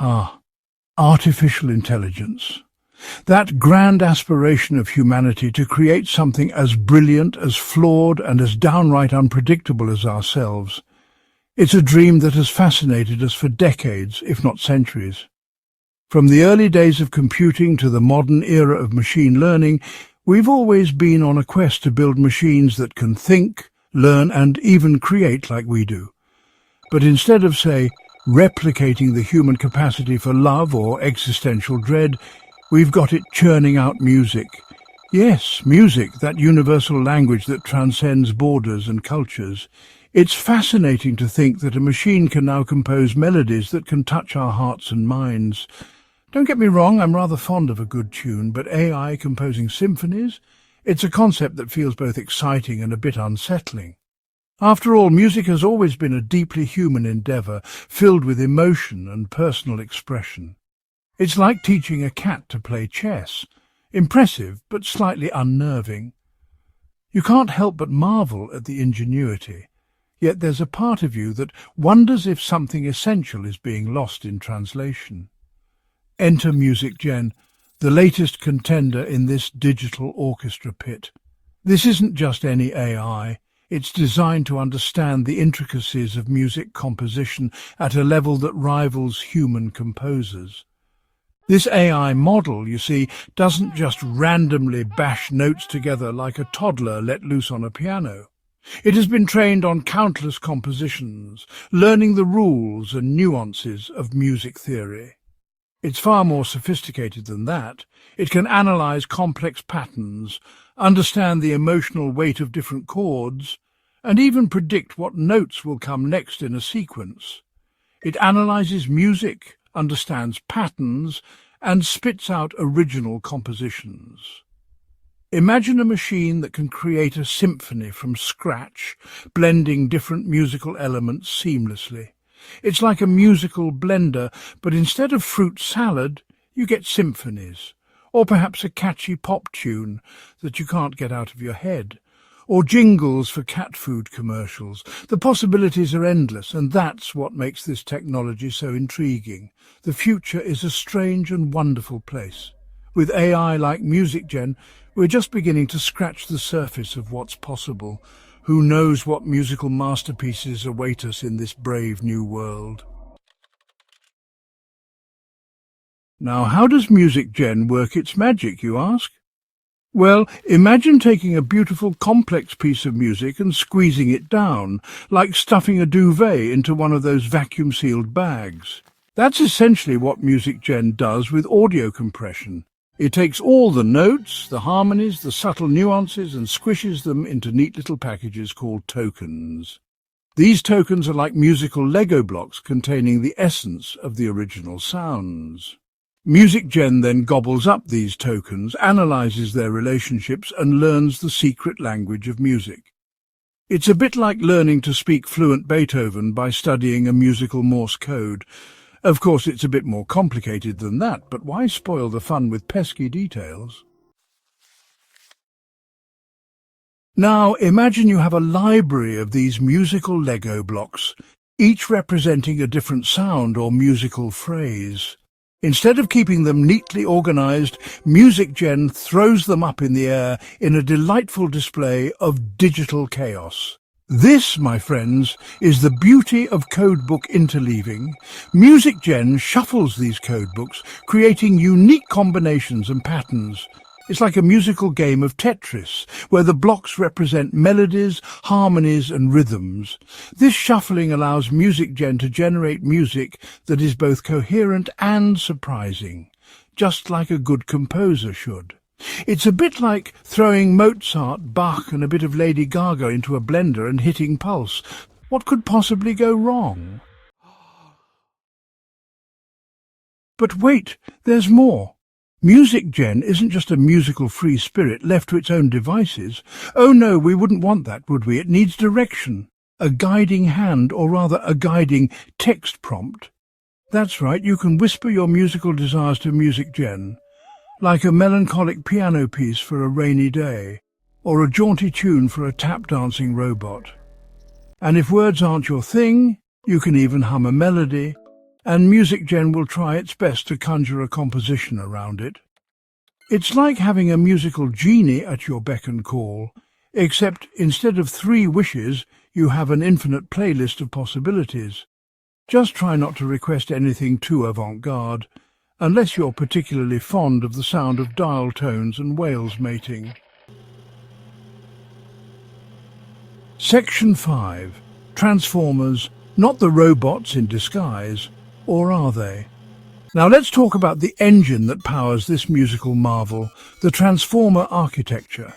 Ah, artificial intelligence. That grand aspiration of humanity to create something as brilliant, as flawed, and as downright unpredictable as ourselves. It's a dream that has fascinated us for decades, if not centuries. From the early days of computing to the modern era of machine learning, we've always been on a quest to build machines that can think, learn, and even create like we do. But instead of, say, replicating the human capacity for love or existential dread, we've got it churning out music. Yes, music, that universal language that transcends borders and cultures. It's fascinating to think that a machine can now compose melodies that can touch our hearts and minds. Don't get me wrong, I'm rather fond of a good tune, but AI composing symphonies? It's a concept that feels both exciting and a bit unsettling. After all, music has always been a deeply human endeavour, filled with emotion and personal expression. It's like teaching a cat to play chess. Impressive, but slightly unnerving. You can't help but marvel at the ingenuity. Yet there's a part of you that wonders if something essential is being lost in translation. Enter MusicGen, the latest contender in this digital orchestra pit. This isn't just any AI. It's designed to understand the intricacies of music composition at a level that rivals human composers. This AI model, you see, doesn't just randomly bash notes together like a toddler let loose on a piano. It has been trained on countless compositions, learning the rules and nuances of music theory. It's far more sophisticated than that. It can analyze complex patterns, understand the emotional weight of different chords, and even predict what notes will come next in a sequence. It analyzes music, understands patterns, and spits out original compositions. Imagine a machine that can create a symphony from scratch, blending different musical elements seamlessly. It's like a musical blender, but instead of fruit salad, you get symphonies, or perhaps a catchy pop tune that you can't get out of your head, or jingles for cat food commercials. The possibilities are endless, and that's what makes this technology so intriguing. The future is a strange and wonderful place. With AI like MusicGen, we're just beginning to scratch the surface of what's possible. Who knows what musical masterpieces await us in this brave new world? Now, how does MusicGen work its magic, you ask? Well, imagine taking a beautiful, complex piece of music and squeezing it down, like stuffing a duvet into one of those vacuum-sealed bags. That's essentially what MusicGen does with audio compression. It takes all the notes, the harmonies, the subtle nuances, and squishes them into neat little packages called tokens. These tokens are like musical Lego blocks containing the essence of the original sounds. MusicGen then gobbles up these tokens, analyzes their relationships, and learns the secret language of music. It's a bit like learning to speak fluent Beethoven by studying a musical Morse code. Of course, it's a bit more complicated than that, but why spoil the fun with pesky details? Now, imagine you have a library of these musical Lego blocks, each representing a different sound or musical phrase. Instead of keeping them neatly organized, MusicGen throws them up in the air in a delightful display of digital chaos. This, my friends, is the beauty of codebook interleaving. MusicGen shuffles these codebooks, creating unique combinations and patterns. It's like a musical game of Tetris, where the blocks represent melodies, harmonies, and rhythms. This shuffling allows MusicGen to generate music that is both coherent and surprising, just like a good composer should. It's a bit like throwing Mozart, Bach, and a bit of Lady Gaga into a blender and hitting pulse. What could possibly go wrong? But wait, there's more. MusicGen isn't just a musical free spirit left to its own devices. Oh no, we wouldn't want that, would we? It needs direction, a guiding hand, or rather a guiding text prompt. That's right, you can whisper your musical desires to MusicGen, like a melancholic piano piece for a rainy day, or a jaunty tune for a tap-dancing robot. And if words aren't your thing, you can even hum a melody, and MusicGen will try its best to conjure a composition around it. It's like having a musical genie at your beck and call, except instead of 3 wishes, you have an infinite playlist of possibilities. Just try not to request anything too avant-garde, unless you're particularly fond of the sound of dial tones and whales mating. Section 5. Transformers, not the robots in disguise, or are they? Now let's talk about the engine that powers this musical marvel, the transformer architecture.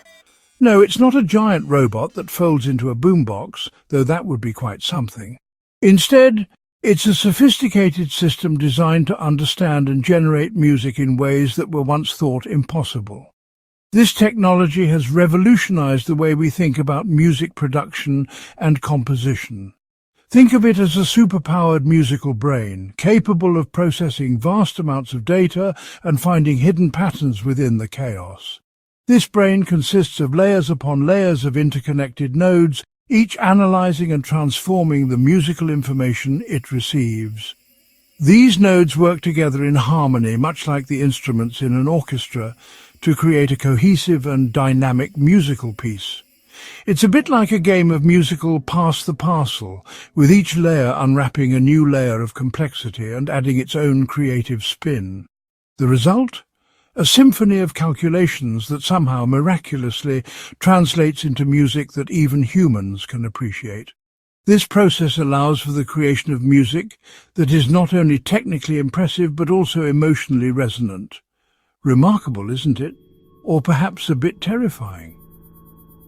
No, it's not a giant robot that folds into a boombox, though that would be quite something. Instead, it's a sophisticated system designed to understand and generate music in ways that were once thought impossible. This technology has revolutionized the way we think about music production and composition. Think of it as a superpowered musical brain, capable of processing vast amounts of data and finding hidden patterns within the chaos. This brain consists of layers upon layers of interconnected nodes, each analyzing and transforming the musical information it receives. These nodes work together in harmony, much like the instruments in an orchestra, to create a cohesive and dynamic musical piece. It's a bit like a game of musical pass the parcel, with each layer unwrapping a new layer of complexity and adding its own creative spin. The result? A symphony of calculations that somehow miraculously translates into music that even humans can appreciate. This process allows for the creation of music that is not only technically impressive but also emotionally resonant. Remarkable, isn't it? Or perhaps a bit terrifying.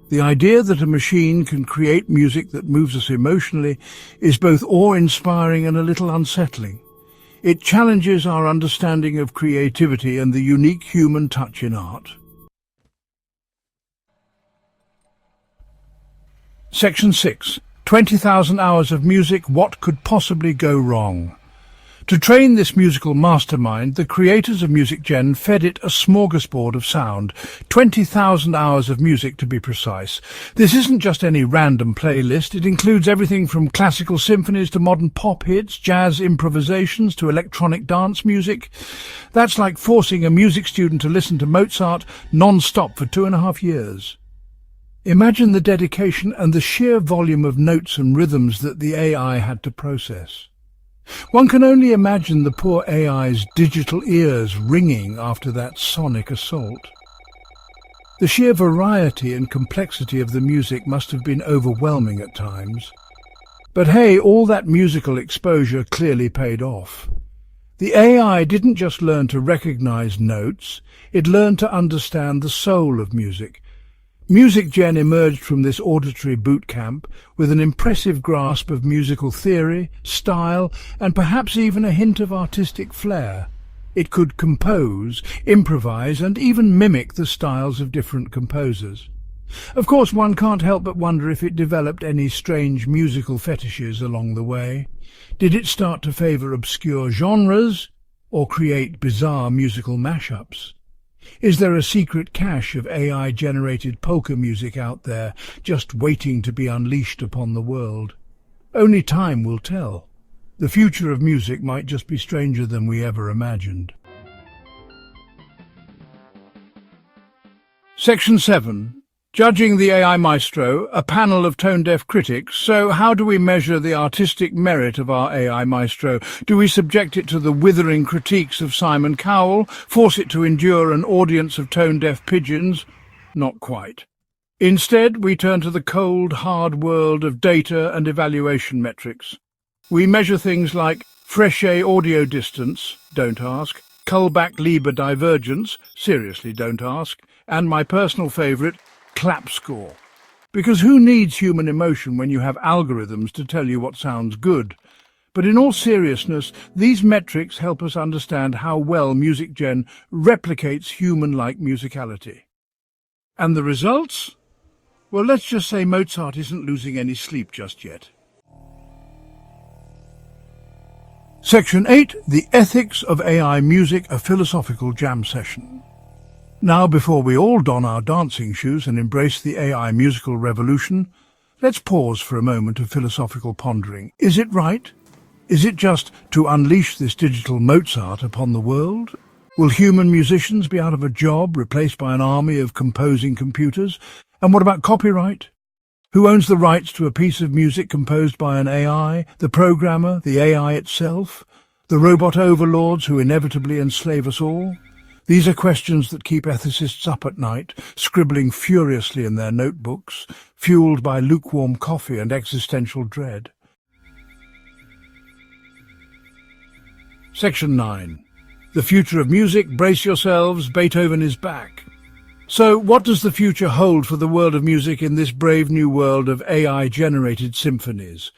The idea that a machine can create music that moves us emotionally is both awe-inspiring and a little unsettling. It challenges our understanding of creativity and the unique human touch in art. Section 6. 20,000 hours of music, what could possibly go wrong? To train this musical mastermind, the creators of MusicGen fed it a smorgasbord of sound, 20,000 hours of music to be precise. This isn't just any random playlist, it includes everything from classical symphonies to modern pop hits, jazz improvisations to electronic dance music. That's like forcing a music student to listen to Mozart non-stop for 2.5 years. Imagine the dedication and the sheer volume of notes and rhythms that the AI had to process. One can only imagine the poor AI's digital ears ringing after that sonic assault. The sheer variety and complexity of the music must have been overwhelming at times. But hey, all that musical exposure clearly paid off. The AI didn't just learn to recognize notes, it learned to understand the soul of music. MusicGen emerged from this auditory boot camp with an impressive grasp of musical theory, style, and perhaps even a hint of artistic flair. It could compose, improvise, and even mimic the styles of different composers. Of course, one can't help but wonder if it developed any strange musical fetishes along the way. Did it start to favor obscure genres, or create bizarre musical mashups? Is there a secret cache of AI-generated polka music out there, just waiting to be unleashed upon the world? Only time will tell. The future of music might just be stranger than we ever imagined. Section 7. Judging the AI Maestro, a panel of tone-deaf critics. So how do we measure the artistic merit of our AI Maestro? Do we subject it to the withering critiques of Simon Cowell, force it to endure an audience of tone-deaf pigeons? Not quite. Instead, we turn to the cold, hard world of data and evaluation metrics. We measure things like Frechet audio distance, don't ask, Kullback-Lieber divergence, seriously don't ask, and my personal favourite, clap score. Because who needs human emotion when you have algorithms to tell you what sounds good? But in all seriousness, these metrics help us understand how well MusicGen replicates human-like musicality. And the results? Well, let's just say Mozart isn't losing any sleep just yet. Section 8. The Ethics of AI Music, a philosophical jam session. Now, before we all don our dancing shoes and embrace the AI musical revolution, let's pause for a moment of philosophical pondering. Is it right? Is it just to unleash this digital Mozart upon the world? Will human musicians be out of a job, replaced by an army of composing computers? And what about copyright? Who owns the rights to a piece of music composed by an AI, the programmer, the AI itself, the robot overlords who inevitably enslave us all? These are questions that keep ethicists up at night, scribbling furiously in their notebooks, fueled by lukewarm coffee and existential dread. Section 9. The future of music, brace yourselves, Beethoven is back. So, what does the future hold for the world of music in this brave new world of AI-generated symphonies?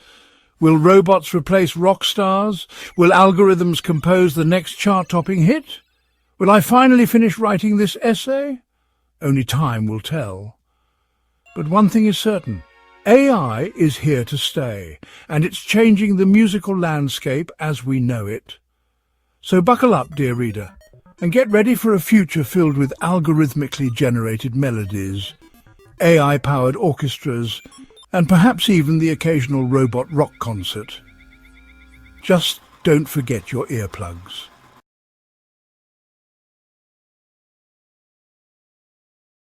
Will robots replace rock stars? Will algorithms compose the next chart-topping hit? Will I finally finish writing this essay? Only time will tell. But one thing is certain. AI is here to stay, and it's changing the musical landscape as we know it. So buckle up, dear reader, and get ready for a future filled with algorithmically generated melodies, AI-powered orchestras, and perhaps even the occasional robot rock concert. Just don't forget your earplugs.